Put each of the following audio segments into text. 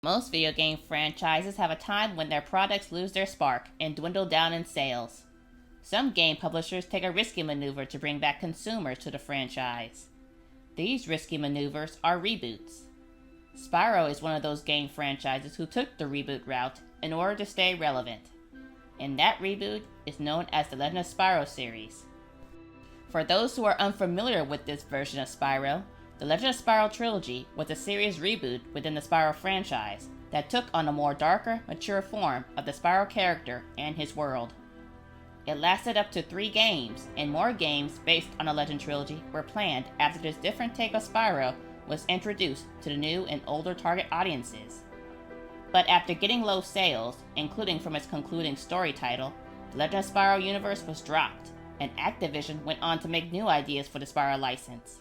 Most video game franchises have a time when their products lose their spark and dwindle down in sales. Some game publishers take a risky maneuver to bring back consumers to the franchise. These risky maneuvers are reboots. Spyro is one of those game franchises who took the reboot route in order to stay relevant, and that reboot is known as the Legend of Spyro series. For those who are unfamiliar with this version of Spyro, the Legend of Spyro Trilogy was a series reboot within the Spyro franchise that took on a more darker, mature form of the Spyro character and his world. It lasted up to 3 games, and more games based on the Legend Trilogy were planned after this different take of Spyro was introduced to the new and older target audiences. But after getting low sales, including from its concluding story title, the Legend of Spyro universe was dropped, and Activision went on to make new ideas for the Spyro license.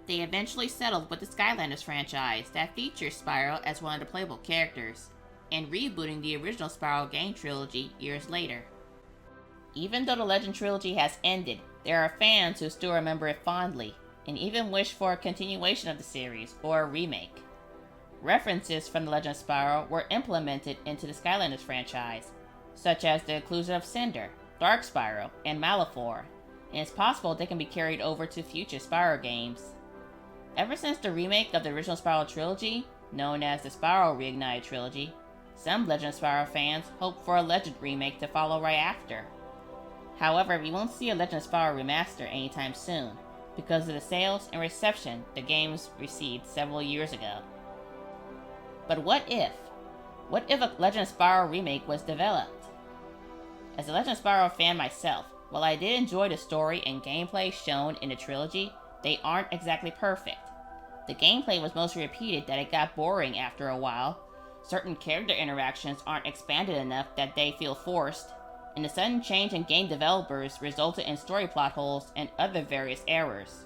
They eventually settled with the Skylanders franchise that features Spyro as one of the playable characters, and rebooting the original Spyro game trilogy years later. Even though the Legend Trilogy has ended, there are fans who still remember it fondly, and even wish for a continuation of the series or a remake. References from the Legend of Spyro were implemented into the Skylanders franchise, such as the inclusion of Cinder, Dark Spyro, and Malefor, and it's possible they can be carried over to future Spyro games. Ever since the remake of the original Spyro Trilogy, known as the Spyro Reignited Trilogy, some Legend of Spyro fans hope for a Legend remake to follow right after. However, we won't see a Legend of Spyro remaster anytime soon, because of the sales and reception the games received several years ago. But what if? What if a Legend of Spyro remake was developed? As a Legend of Spyro fan myself, while I did enjoy the story and gameplay shown in the trilogy, they aren't exactly perfect. The gameplay was mostly repeated that it got boring after a while, certain character interactions aren't expanded enough that they feel forced, and the sudden change in game developers resulted in story plot holes and other various errors.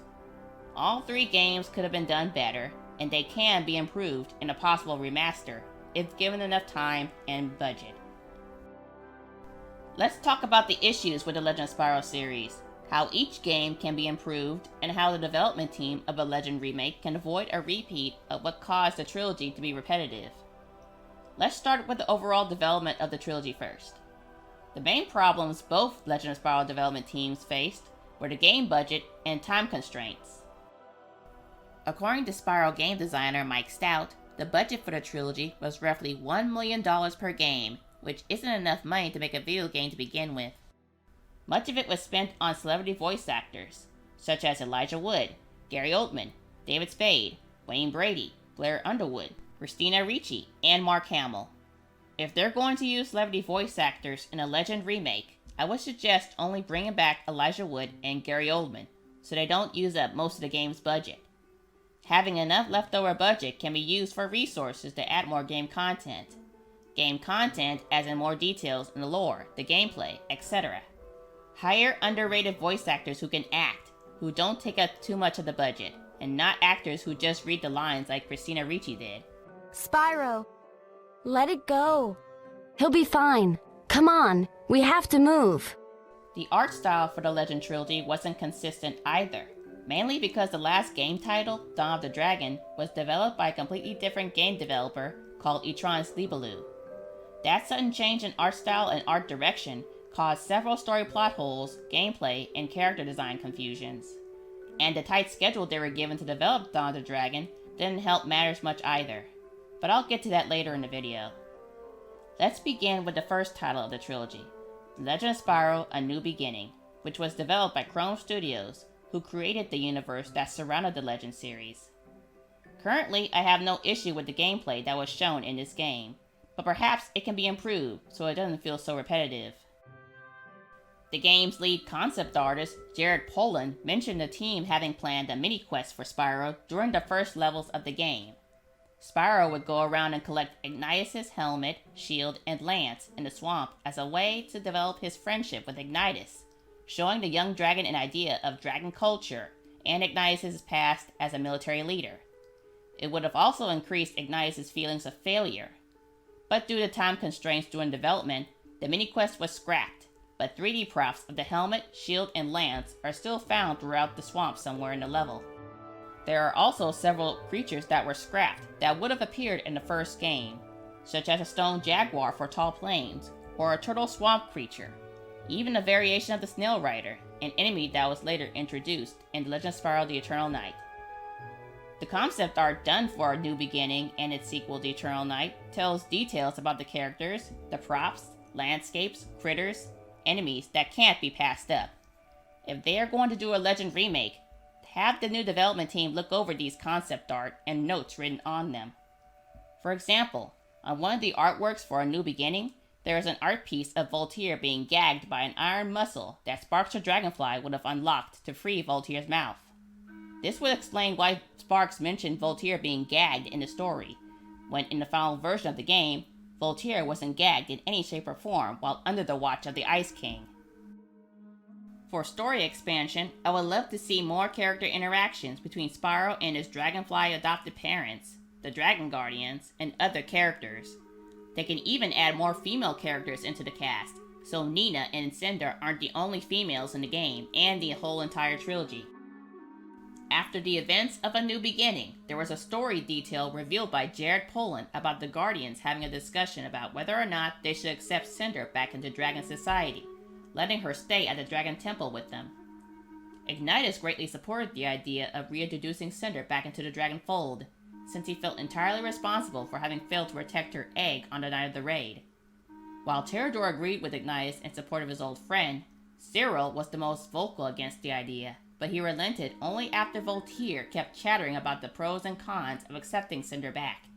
All 3 games could have been done better, and they can be improved in a possible remaster if given enough time and budget. Let's talk about the issues with the Legend of Spyro series, how each game can be improved, and how the development team of a Legend remake can avoid a repeat of what caused the trilogy to be repetitive. Let's start with the overall development of the trilogy first. The main problems both Legend of Spyro development teams faced were the game budget and time constraints. According to Spyro game designer Mike Stout, the budget for the trilogy was roughly $1 million per game, which isn't enough money to make a video game to begin with. Much of it was spent on celebrity voice actors, such as Elijah Wood, Gary Oldman, David Spade, Wayne Brady, Blair Underwood, Christina Ricci, and Mark Hamill. If they're going to use celebrity voice actors in a Legend remake, I would suggest only bringing back Elijah Wood and Gary Oldman, so they don't use up most of the game's budget. Having enough leftover budget can be used for resources to add more game content. Game content as in more details in the lore, the gameplay, etc. Hire underrated voice actors who can act, who don't take up too much of the budget, and not actors who just read the lines like Christina Ricci did. Spyro, let it go. He'll be fine. Come on, we have to move. The art style for the Legend Trilogy wasn't consistent either, mainly because the last game title, Dawn of the Dragon, was developed by a completely different game developer called Etron Slibelou. That sudden change in art style and art direction caused several story plot holes, gameplay, and character design confusions. And the tight schedule they were given to develop Dawn of the Dragon didn't help matters much either. But I'll get to that later in the video. Let's begin with the first title of the trilogy, Legend of Spyro: A New Beginning, which was developed by Chrome Studios, who created the universe that surrounded the Legend series. Currently, I have no issue with the gameplay that was shown in this game, but perhaps it can be improved so it doesn't feel so repetitive. The game's lead concept artist, Jared Polin, mentioned the team having planned a mini-quest for Spyro during the first levels of the game. Spyro would go around and collect Ignitus' helmet, shield, and lance in the swamp as a way to develop his friendship with Ignitus, showing the young dragon an idea of dragon culture and Ignitus' past as a military leader. It would have also increased Ignitus' feelings of failure. But due to time constraints during development, the mini-quest was scrapped, but 3D props of the helmet, shield, and lance are still found throughout the swamp somewhere in the level. There are also several creatures that were scrapped that would have appeared in the first game, such as a stone jaguar for tall plains, or a turtle swamp creature, even a variation of the snail rider, an enemy that was later introduced in Legend of Spyro the Eternal Night. The concept art done for A New Beginning and its sequel, The Eternal Night, tells details about the characters, the props, landscapes, critters, enemies that can't be passed up. If they are going to do a Legend remake, have the new development team look over these concept art and notes written on them. For example, on one of the artworks for A New Beginning, there is an art piece of Voltaire being gagged by an iron muscle that Sparks the Dragonfly would have unlocked to free Voltaire's mouth. This would explain why Sparks mentioned Voltaire being gagged in the story, when in the final version of the game, Voltaire wasn't gagged in any shape or form while under the watch of the Ice King. For story expansion, I would love to see more character interactions between Spyro and his Dragonfly adopted parents, the Dragon Guardians, and other characters. They can even add more female characters into the cast, so Nina and Cinder aren't the only females in the game and the whole entire trilogy. After the events of A New Beginning, there was a story detail revealed by Jared Poland about the Guardians having a discussion about whether or not they should accept Cinder back into Dragon Society, letting her stay at the Dragon Temple with them. Ignitus greatly supported the idea of reintroducing Cinder back into the Dragon Fold, since he felt entirely responsible for having failed to protect her egg on the night of the raid. While Terrador agreed with Ignitus in support of his old friend, Cyril was the most vocal against the idea, but he relented only after Voltaire kept chattering about the pros and cons of accepting Cinder back.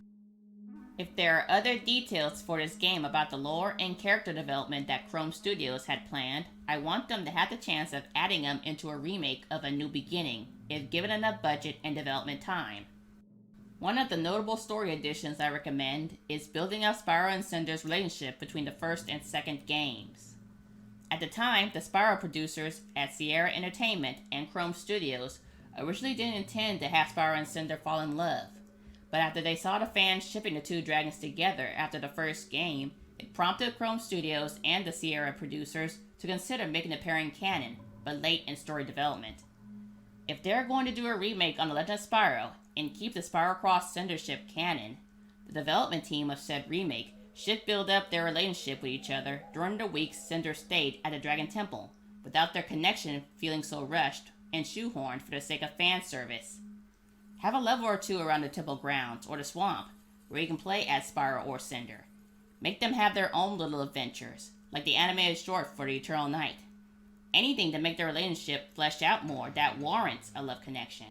If there are other details for this game about the lore and character development that Chrome Studios had planned, I want them to have the chance of adding them into a remake of A New Beginning, if given enough budget and development time. One of the notable story additions I recommend is building up Spyro and Cinder's relationship between the first and second games. At the time, the Spyro producers at Sierra Entertainment and Chrome Studios originally didn't intend to have Spyro and Cinder fall in love, but after they saw the fans shipping the two dragons together after the first game, it prompted Chrome Studios and the Sierra producers to consider making the pairing canon, but late in story development. If they're going to do a remake on The Legend of Spyro and keep the Spyro Cross Cinder ship canon, the development team of said remake should build up their relationship with each other during the weeks Cinder stayed at the Dragon Temple, without their connection feeling so rushed and shoehorned for the sake of fan service. Have a level or two around the temple grounds or the swamp, where you can play as Spyro or Cinder. Make them have their own little adventures, like the animated short for the Eternal Night. Anything to make their relationship flesh out more that warrants a love connection.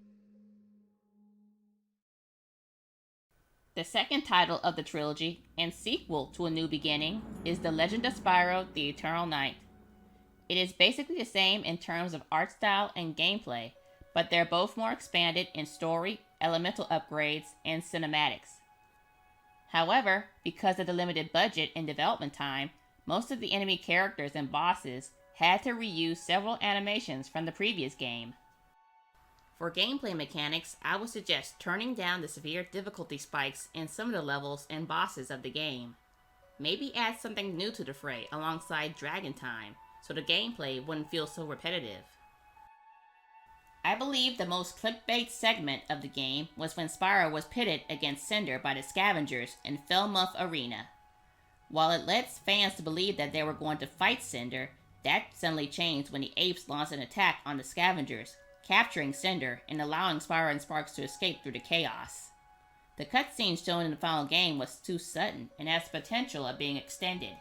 The second title of the trilogy, and sequel to A New Beginning, is The Legend of Spyro the Eternal Night. It is basically the same in terms of art style and gameplay, but they're both more expanded in story, elemental upgrades, and cinematics. However, because of the limited budget and development time, most of the enemy characters and bosses had to reuse several animations from the previous game. For gameplay mechanics, I would suggest turning down the severe difficulty spikes in some of the levels and bosses of the game. Maybe add something new to the fray alongside Dragon Time, so the gameplay wouldn't feel so repetitive. I believe the most clickbait segment of the game was when Spyro was pitted against Cinder by the scavengers in Felmuth Arena. While it lets fans to believe that they were going to fight Cinder, that suddenly changed when the apes launched an attack on the scavengers, capturing Cinder and allowing Spyro and Sparks to escape through the chaos. The cutscene shown in the final game was too sudden and has the potential of being extended.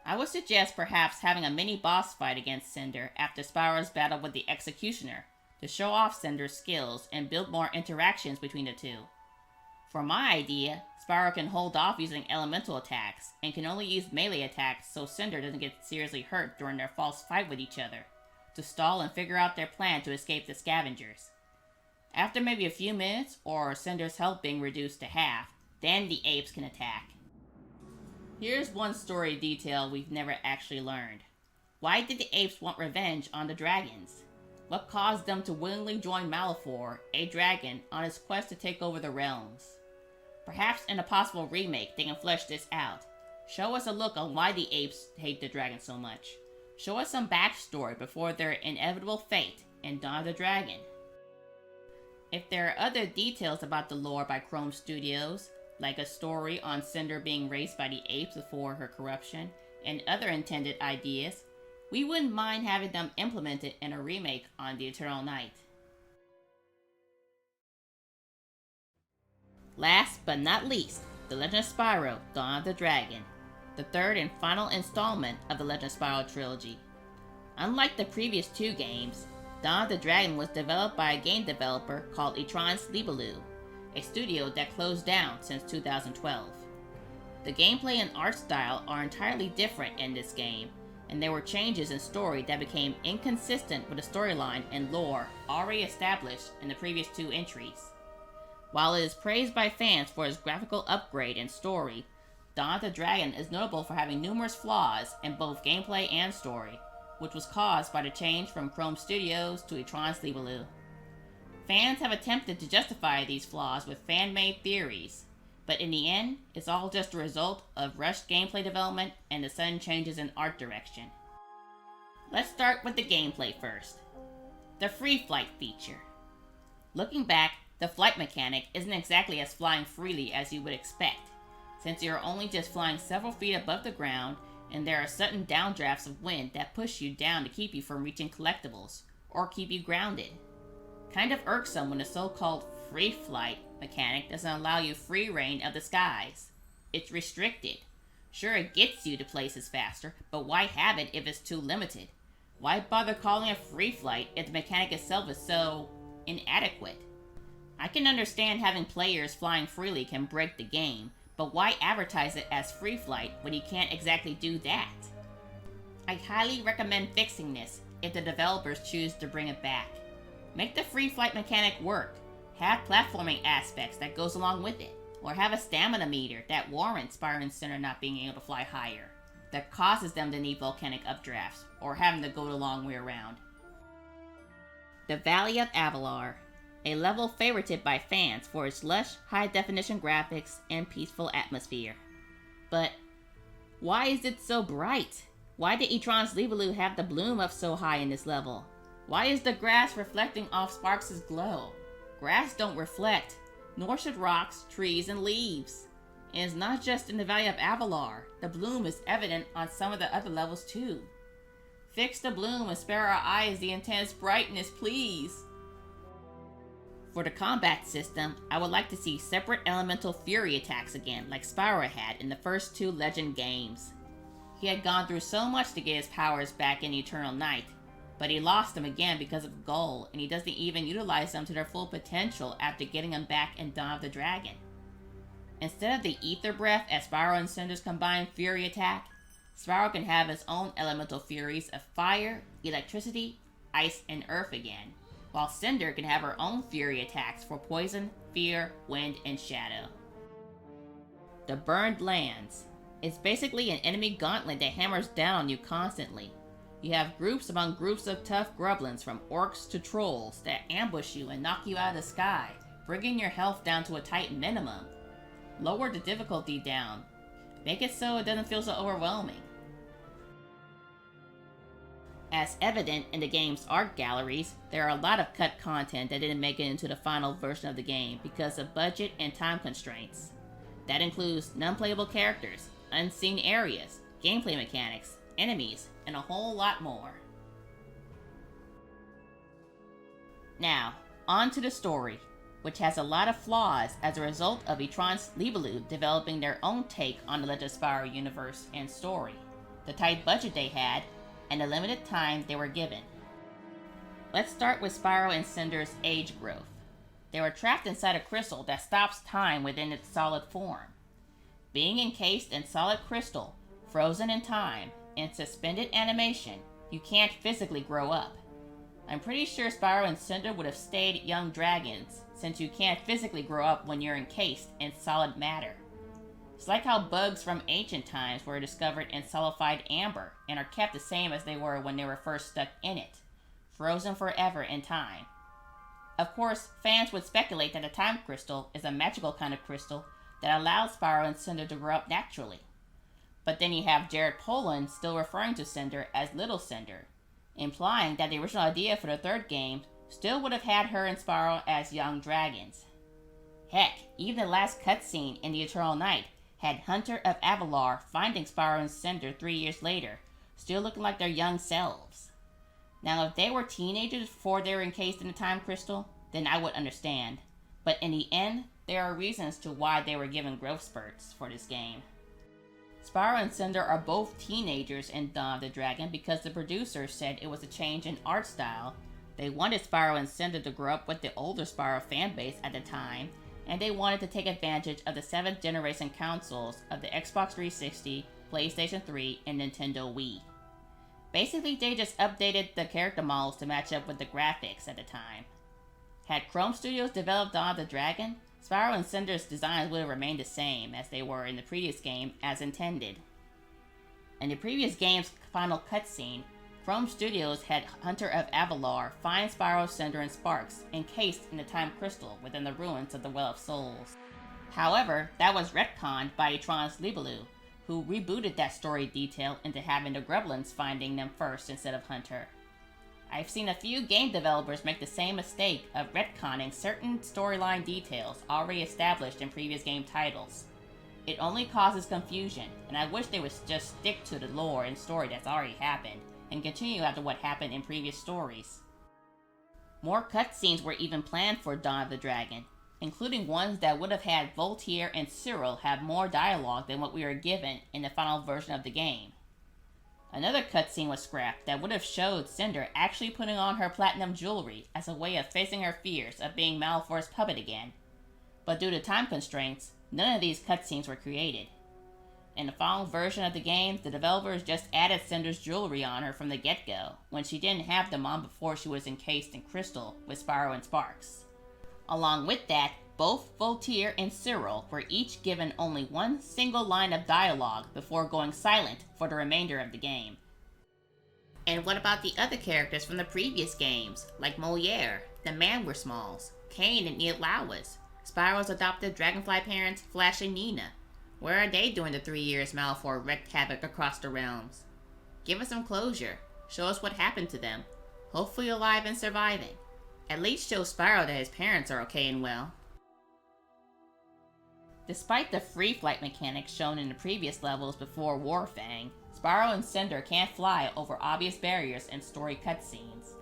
I would suggest perhaps having a mini boss fight against Cinder after Spyro's battle with the Executioner, to show off Cinder's skills and build more interactions between the two. For my idea, Spyro can hold off using elemental attacks, and can only use melee attacks so Cinder doesn't get seriously hurt during their false fight with each other, to stall and figure out their plan to escape the scavengers. After maybe a few minutes, or Cinder's health being reduced to half, then the apes can attack. Here's one story detail we've never actually learned. Why did the apes want revenge on the dragons? What caused them to willingly join Malefor, a dragon, on his quest to take over the realms? Perhaps in a possible remake they can flesh this out. Show us a look on why the apes hate the dragon so much. Show us some backstory before their inevitable fate in Dawn of the Dragon. If there are other details about the lore by Chrome Studios, like a story on Cinder being raised by the apes before her corruption, and other intended ideas, we wouldn't mind having them implemented in a remake on the Eternal Night. Last but not least, The Legend of Spyro Dawn of the Dragon, the third and final installment of the Legend of Spyro Trilogy. Unlike the previous two games, Dawn of the Dragon was developed by a game developer called Etrons Libelou, a studio that closed down since 2012. The gameplay and art style are entirely different in this game, and there were changes in story that became inconsistent with the storyline and lore already established in the previous two entries. While it is praised by fans for its graphical upgrade and story, Dawn of the Dragon is notable for having numerous flaws in both gameplay and story, which was caused by the change from Chrome Studios to Etrons Libelou. Fans have attempted to justify these flaws with fan-made theories, but in the end, it's all just a result of rushed gameplay development and the sudden changes in art direction. Let's start with the gameplay first. The free flight feature. Looking back, the flight mechanic isn't exactly as flying freely as you would expect, since you're only just flying several feet above the ground and there are sudden downdrafts of wind that push you down to keep you from reaching collectibles, or keep you grounded. Kind of irksome when the so-called free flight mechanic doesn't allow you free reign of the skies. It's restricted. Sure, it gets you to places faster, but why have it if it's too limited? Why bother calling it free flight if the mechanic itself is so inadequate? I can understand having players flying freely can break the game, but why advertise it as free flight when you can't exactly do that? I highly recommend fixing this if the developers choose to bring it back. Make the free flight mechanic work, have platforming aspects that goes along with it, or have a stamina meter that warrants Spyro and Cinder not being able to fly higher, that causes them to need volcanic updrafts, or having to go the long way around. The Valley of Avalar, a level favorited by fans for its lush, high-definition graphics and peaceful atmosphere. But why is it so bright? Why did Etrons Libelou have the bloom up so high in this level? Why is the grass reflecting off Sparks' glow? Grass don't reflect, nor should rocks, trees, and leaves. And it's not just in the Valley of Avalar. The bloom is evident on some of the other levels too. Fix the bloom and spare our eyes the intense brightness, please. For the combat system, I would like to see separate elemental fury attacks again, like Spyro had in the first two Legend games. He had gone through so much to get his powers back in Eternal Night, but he lost them again because of Goal, and he doesn't even utilize them to their full potential after getting them back in Dawn of the Dragon. Instead of the Ether Breath as Spyro and Cinder's combined fury attack, Spyro can have his own elemental furies of fire, electricity, ice, and earth again, while Cinder can have her own fury attacks for poison, fear, wind, and shadow. The Burned Lands. It's basically an enemy gauntlet that hammers down on you constantly. You have groups among groups of tough grublins from orcs to trolls that ambush you and knock you out of the sky, bringing your health down to a tight minimum. Lower the difficulty down. Make it so it doesn't feel so overwhelming. As evident in the game's art galleries, there are a lot of cut content that didn't make it into the final version of the game because of budget and time constraints. That includes non-playable characters, unseen areas, gameplay mechanics, enemies, and a whole lot more. Now, on to the story, which has a lot of flaws as a result of Etrons Libelou developing their own take on the Legend of Spyro universe and story, the tight budget they had, and the limited time they were given. Let's start with Spyro and Cinder's age growth. They were trapped inside a crystal that stops time within its solid form. Being encased in solid crystal, frozen in time, and suspended animation, you can't physically grow up. I'm pretty sure Spyro and Cinder would have stayed young dragons, since you can't physically grow up when you're encased in solid matter. It's like how bugs from ancient times were discovered in solidified amber and are kept the same as they were when they were first stuck in it, frozen forever in time. Of course, fans would speculate that a time crystal is a magical kind of crystal that allows Spyro and Cinder to grow up naturally. But then you have Jared Polin still referring to Cinder as Little Cinder, implying that the original idea for the third game still would have had her and Spyro as young dragons. Heck, even the last cutscene in the Eternal Night had Hunter of Avalar finding Spyro and Cinder 3 years later, still looking like their young selves. Now, if they were teenagers before they were encased in the time crystal, then I would understand. But in the end, there are reasons to why they were given growth spurts for this game. Spyro and Cinder are both teenagers in Dawn of the Dragon because the producers said it was a change in art style. They wanted Spyro and Cinder to grow up with the older Spyro fanbase at the time, and they wanted to take advantage of the 7th generation consoles of the Xbox 360, PlayStation 3, and Nintendo Wii. Basically, they just updated the character models to match up with the graphics at the time. Had Chrome Studios developed Dawn of the Dragon, Spyro and Cinder's designs would have remained the same as they were in the previous game as intended. In the previous game's final cutscene, Chrome Studios had Hunter of Avalar find Spyro, Cinder, and Sparks encased in the Time Crystal within the ruins of the Well of Souls. However, that was retconned by Trans Libelu, who rebooted that story detail into having the Gremlins finding them first instead of Hunter. I've seen a few game developers make the same mistake of retconning certain storyline details already established in previous game titles. It only causes confusion, and I wish they would just stick to the lore and story that's already happened, and continue after what happened in previous stories. More cutscenes were even planned for Dawn of the Dragon, including ones that would have had Voltaire and Cyril have more dialogue than what we were given in the final version of the game. Another cutscene was scrapped that would have showed Cinder actually putting on her platinum jewelry as a way of facing her fears of being Malfoy's puppet again. But due to time constraints, none of these cutscenes were created. In the final version of the game, the developers just added Cinder's jewelry on her from the get-go, when she didn't have them on before she was encased in crystal with Spyro and Sparks. Along with that, both Voltaire and Cyril were each given only one single line of dialogue before going silent for the remainder of the game. And what about the other characters from the previous games, like Moliere, the Manwersmalls, Cain and Neotlawas, Spyro's adopted dragonfly parents, Flash and Nina? Where are they during the 3 years Malfoy wreaked havoc across the realms? Give us some closure. Show us what happened to them. Hopefully alive and surviving. At least show Spyro that his parents are okay and well. Despite the free flight mechanics shown in the previous levels before Warfang, Spyro and Cinder can't fly over obvious barriers in story cutscenes.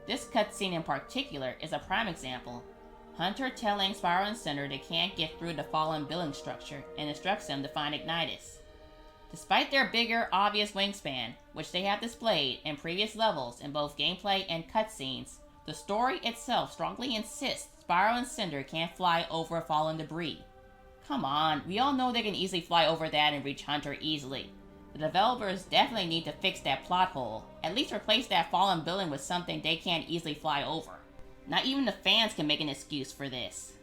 This cutscene in particular is a prime example. Hunter telling Spyro and Cinder they can't get through the fallen building structure and instructs them to find Ignitus. Despite their bigger, obvious wingspan, which they have displayed in previous levels in both gameplay and cutscenes, the story itself strongly insists Spyro and Cinder can't fly over fallen debris. Come on, we all know they can easily fly over that and reach Hunter easily. The developers definitely need to fix that plot hole, at least replace that fallen building with something they can't easily fly over. Not even the fans can make an excuse for this.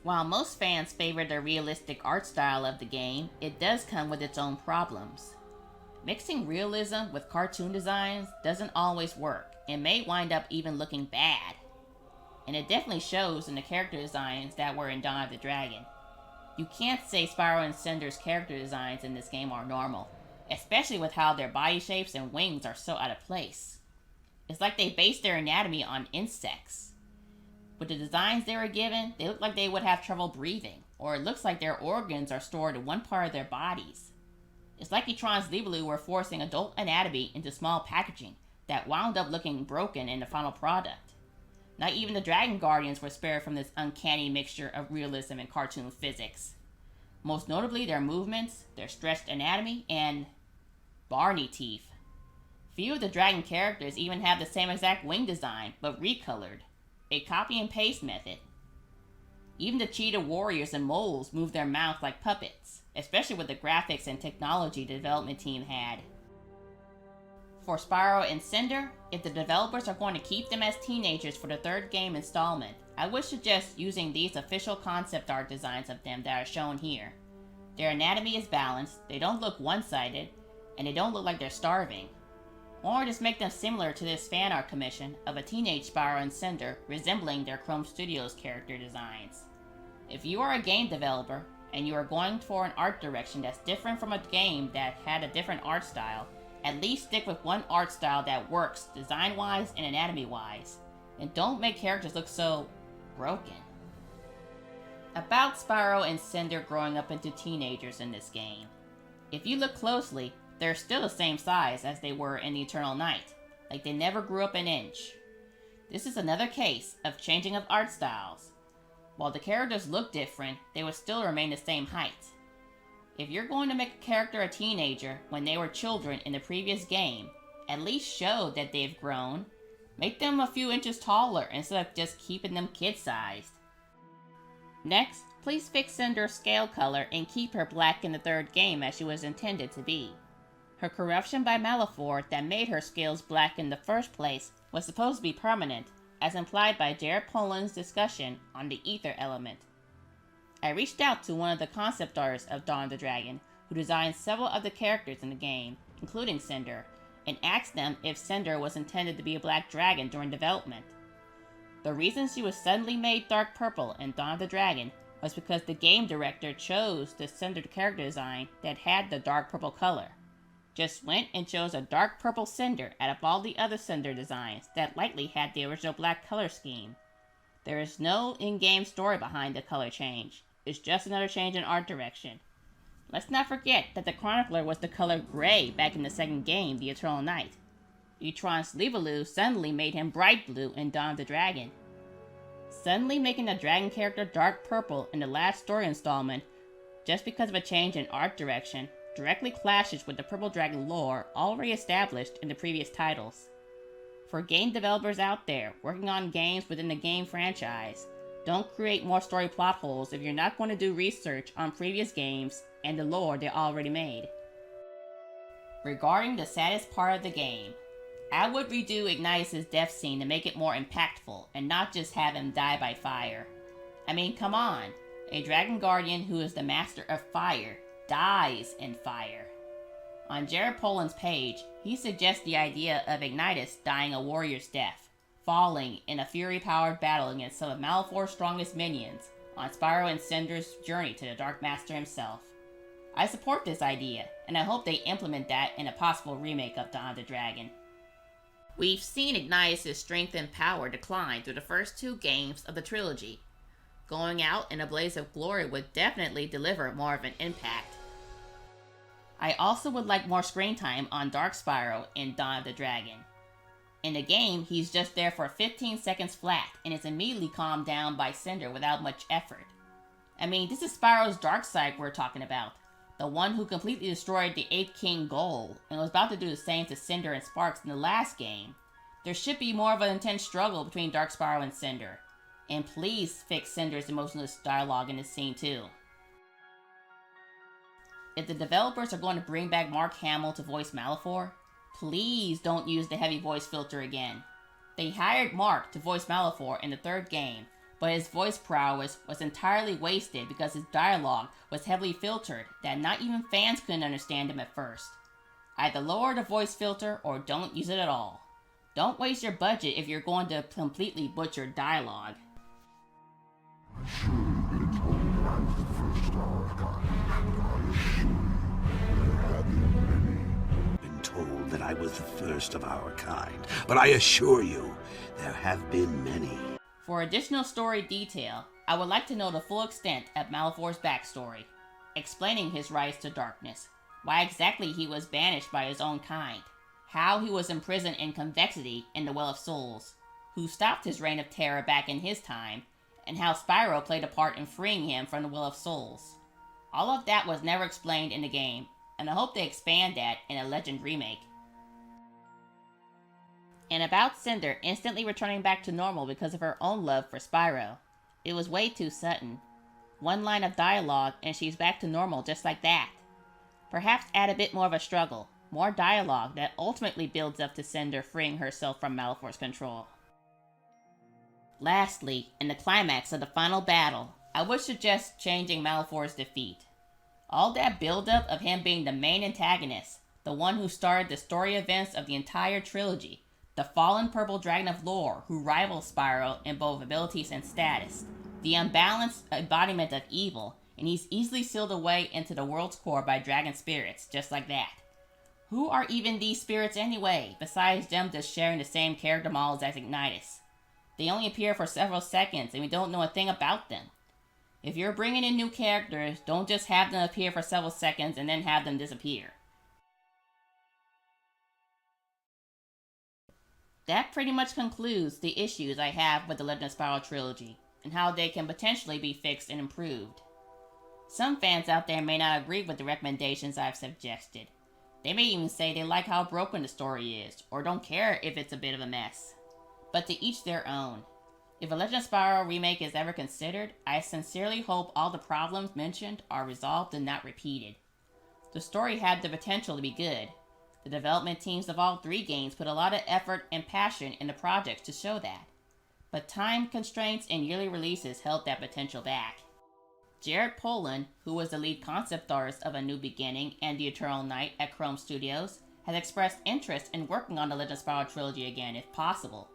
While most fans favor the realistic art style of the game, it does come with its own problems. Mixing realism with cartoon designs doesn't always work, and may wind up even looking bad. And it definitely shows in the character designs that were in Dawn of the Dragon. You can't say Spyro and Cinder's character designs in this game are normal, especially with how their body shapes and wings are so out of place. It's like they based their anatomy on insects. With the designs they were given, they look like they would have trouble breathing, or it looks like their organs are stored in one part of their bodies. It's like Trans Libelu were forcing adult anatomy into small packaging that wound up looking broken in the final product. Not even the Dragon Guardians were spared from this uncanny mixture of realism and cartoon physics. Most notably their movements, their stretched anatomy, and Barney teeth. Few of the dragon characters even have the same exact wing design, but recolored. A copy and paste method. Even the cheetah warriors and moles move their mouths like puppets, especially with the graphics and technology the development team had. For Spyro and Cinder, if the developers are going to keep them as teenagers for the third game installment, I would suggest using these official concept art designs of them that are shown here. Their anatomy is balanced, they don't look one-sided, and they don't look like they're starving. Or just make them similar to this fan art commission of a teenage Spyro and Cinder resembling their Chrome Studios character designs. If you are a game developer, and you are going for an art direction that's different from a game that had a different art style, At least stick with one art style that works design-wise and anatomy-wise, and don't make characters look so broken. About Spyro and Cinder growing up into teenagers in this game. If you look closely, they're still the same size as they were in the Eternal Night, like they never grew up an inch. This is another case of changing of art styles. While the characters look different, they will still remain the same height. If you're going to make a character a teenager when they were children in the previous game, at least show that they've grown. Make them a few inches taller instead of just keeping them kid-sized. Next, please fix Cinder's scale color and keep her black in the third game as she was intended to be. Her corruption by Malefor that made her scales black in the first place was supposed to be permanent, as implied by Jared Poland's discussion on the ether element. I reached out to one of the concept artists of Dawn of the Dragon, who designed several of the characters in the game, including Cinder, and asked them if Cinder was intended to be a black dragon during development. The reason she was suddenly made dark purple in Dawn of the Dragon was because the game director chose the Cinder character design that had the dark purple color. Just went and chose a dark purple Cinder out of all the other Cinder designs that likely had the original black color scheme. There is no in-game story behind the color change. It's just another change in art direction. Let's not forget that the Chronicler was the color gray back in the second game, The Eternal Night. Utron's Levaloo suddenly made him bright blue in Dawn of the Dragon. Suddenly making a dragon character dark purple in the last story installment, just because of a change in art direction, directly clashes with the Purple Dragon lore already established in the previous titles. For game developers out there working on games within the game franchise, don't create more story plot holes if you're not going to do research on previous games and the lore they already made. Regarding the saddest part of the game, I would redo Ignitus' death scene to make it more impactful and not just have him die by fire. I mean, come on, a Dragon Guardian who is the master of fire dies in fire. On Jared Poland's page, he suggests the idea of Ignitus dying a warrior's death, falling in a fury-powered battle against some of Malefor's strongest minions on Spyro and Cinder's journey to the Dark Master himself. I support this idea, and I hope they implement that in a possible remake of Dawn of the Dragon. We've seen Ignitus' strength and power decline through the first two games of the trilogy. Going out in a blaze of glory would definitely deliver more of an impact. I also would like more screen time on Dark Spyro in Dawn of the Dragon. In the game, he's just there for 15 seconds flat and is immediately calmed down by Cinder without much effort. I mean, this is Spyro's dark side we're talking about. The one who completely destroyed the 8th King goal and was about to do the same to Cinder and Sparks in the last game. There should be more of an intense struggle between Dark Spyro and Cinder. And please fix Cinder's emotionless dialogue in this scene too. If the developers are going to bring back Mark Hamill to voice Malefor, please don't use the heavy voice filter again. They hired Mark to voice Malefor in the third game, but his voice prowess was entirely wasted because his dialogue was heavily filtered that not even fans couldn't understand him at first. Either lower the voice filter or don't use it at all. Don't waste your budget if you're going to completely butcher dialogue. I should have been told I was the first of our kind, but I assure you, there have been many. Been told that I was the first of our kind, but I assure you, there have been many. For additional story detail, I would like to know the full extent of Malefor's backstory, explaining his rise to darkness, why exactly he was banished by his own kind, how he was imprisoned in convexity in the Well of Souls, who stopped his reign of terror back in his time, and how Spyro played a part in freeing him from the Well of Souls. All of that was never explained in the game, and I hope they expand that in a Legend remake. And about Cinder instantly returning back to normal because of her own love for Spyro. It was way too sudden. One line of dialogue and she's back to normal just like that. Perhaps add a bit more of a struggle, more dialogue that ultimately builds up to Cinder freeing herself from Malefor's control. Lastly, in the climax of the final battle, I would suggest changing Malefor's defeat. All that build-up of him being the main antagonist, the one who started the story events of the entire trilogy, the fallen purple dragon of lore who rivals Spyro in both abilities and status, the unbalanced embodiment of evil, and he's easily sealed away into the world's core by dragon spirits, just like that. Who are even these spirits anyway, besides them just sharing the same character models as Ignitus? They only appear for several seconds and we don't know a thing about them. If you're bringing in new characters, don't just have them appear for several seconds and then have them disappear. That pretty much concludes the issues I have with the Legend of Spyro Trilogy, and how they can potentially be fixed and improved. Some fans out there may not agree with the recommendations I've suggested. They may even say they like how broken the story is, or don't care if it's a bit of a mess. But to each their own. If a Legend of Spyro remake is ever considered, I sincerely hope all the problems mentioned are resolved and not repeated. The story had the potential to be good. The development teams of all 3 games put a lot of effort and passion in the projects to show that. But time constraints and yearly releases held that potential back. Jared Polin, who was the lead concept artist of A New Beginning and The Eternal Night at Chrome Studios, has expressed interest in working on the Legend of Spyro Trilogy again if possible.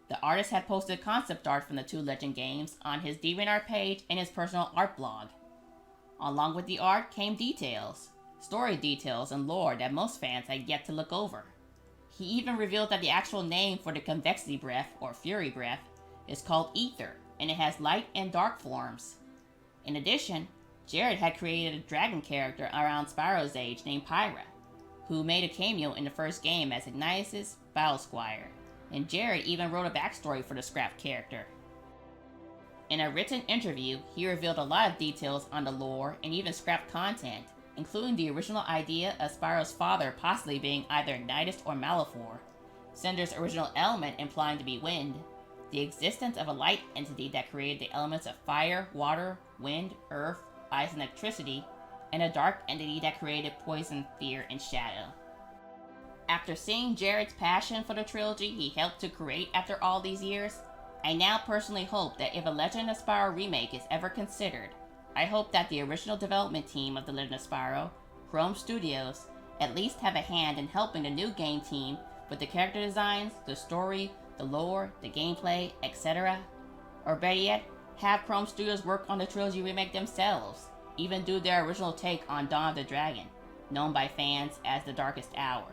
The artist had posted concept art from the 2 Legend games on his DeviantArt page and his personal art blog. Along with the art came details. Story details and lore that most fans had yet to look over. He even revealed that the actual name for the convexity breath, or fury breath, is called Ether, and it has light and dark forms. In addition, Jared had created a dragon character around Spyro's age named Pyra, who made a cameo in the first game as Ignitus' Battle Squire, and Jared even wrote a backstory for the scrapped character. In a written interview, he revealed a lot of details on the lore and even scrapped content, including the original idea of Spyro's father possibly being either Ignitus or Malefor, Cinder's original element implying to be wind, the existence of a light entity that created the elements of fire, water, wind, earth, ice, and electricity, and a dark entity that created poison, fear, and shadow. After seeing Jared's passion for the trilogy he helped to create after all these years, I now personally hope that if a Legend of Spyro remake is ever considered, I hope that the original development team of The Legend of Spyro, Chrome Studios, at least have a hand in helping the new game team with the character designs, the story, the lore, the gameplay, etc. Or better yet, have Chrome Studios work on the trilogy remake themselves, even do their original take on Dawn of the Dragon, known by fans as The Darkest Hour.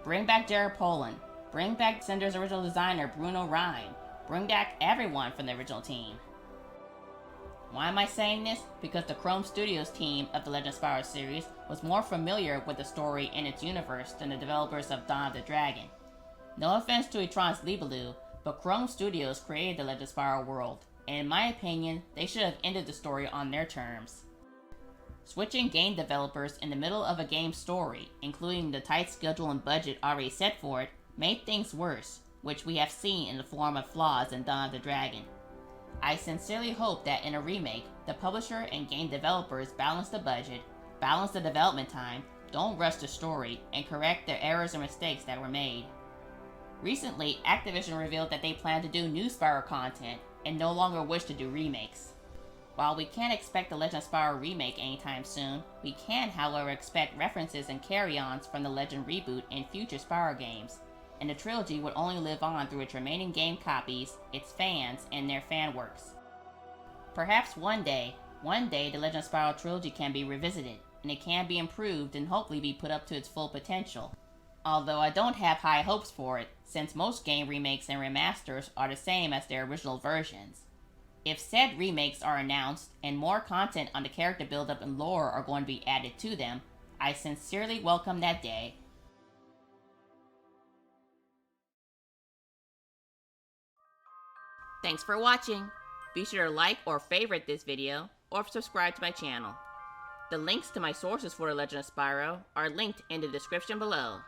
Bring back Jared Polin, bring back Cinder's original designer Bruno Rhyme, bring back everyone from the original team. Why am I saying this? Because the Chrome Studios team of the Legend of Spyro series was more familiar with the story and its universe than the developers of Dawn of the Dragon. No offense to Etron's Libelou, but Chrome Studios created the Legend of Spyro world, and in my opinion, they should have ended the story on their terms. Switching game developers in the middle of a game's story, including the tight schedule and budget already set for it, made things worse, which we have seen in the form of flaws in Dawn of the Dragon. I sincerely hope that in a remake, the publisher and game developers balance the budget, balance the development time, don't rush the story, and correct the errors and mistakes that were made. Recently, Activision revealed that they plan to do new Spyro content, and no longer wish to do remakes. While we can't expect the Legend of Spyro remake anytime soon, we can however expect references and carry-ons from the Legend reboot in future Spyro games, and the trilogy would only live on through its remaining game copies, its fans, and their fan works. Perhaps one day the Legend of Spyro Trilogy can be revisited, and it can be improved and hopefully be put up to its full potential. Although I don't have high hopes for it, since most game remakes and remasters are the same as their original versions. If said remakes are announced, and more content on the character build-up and lore are going to be added to them, I sincerely welcome that day. Thanks for watching! Be sure to like or favorite this video, or subscribe to my channel. The links to my sources for The Legend of Spyro are linked in the description below.